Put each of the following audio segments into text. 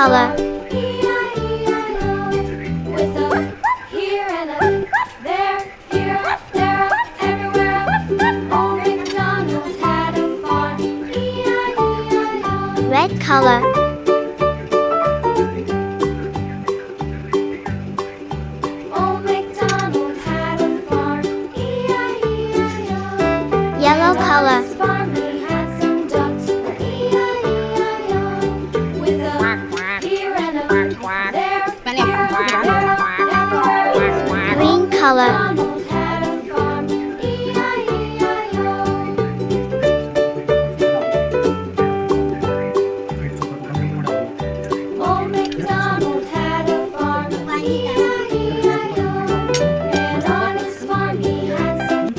color. With a here and a there, here, there, everywhere. Old MacDonald had a farm. E-I-E-I-O. Red color. Old MacDonald had a farm. E-I-E-I-O. Yellow And on color. his farm he had some ducks. E-I-E-I-O. With a here and a there, here, there, everywhere. Green color. MacDonald had a farm. E-I-E-I-O. Old MacDonald had a farm. E-I-E-I-O. And on his farm he had some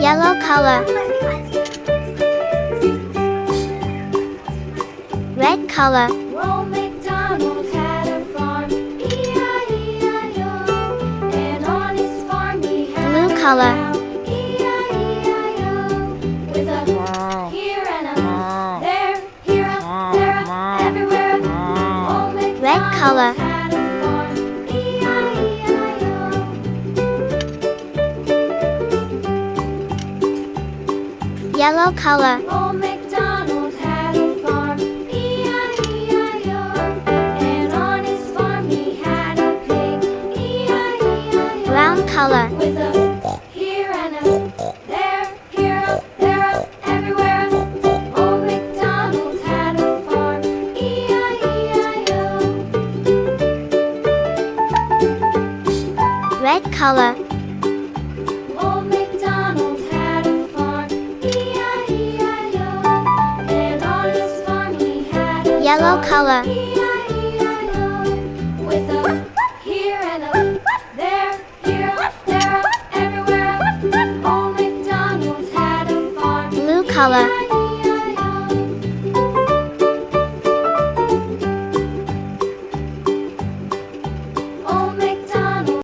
Yellow color. Red color. Old MacDonald had a farm. E-I-E-I-O. And on his farm he had Blue a color. cow. E-I-E-I-O. With a here and a there, here, there, everywhere. Old Red MacDonald color. had a farm. E-I-E-I-O. Yellow color. Old MacDonald had a farm. E-I-E-I-O. And on his farm he had a pig. E-I-E-I-O. Brown color. With a here and a there, here, there, everywhere. Old MacDonald had a farm. E-I-E-I-O. Red color. Old MacDonald had a farm. E-I-E-I-O. And on his farm he had a Yellow dog. color. E-I-E-I-O. With a here and a there, here, there, everywhere. Old MacDonald had a farm. Blue color.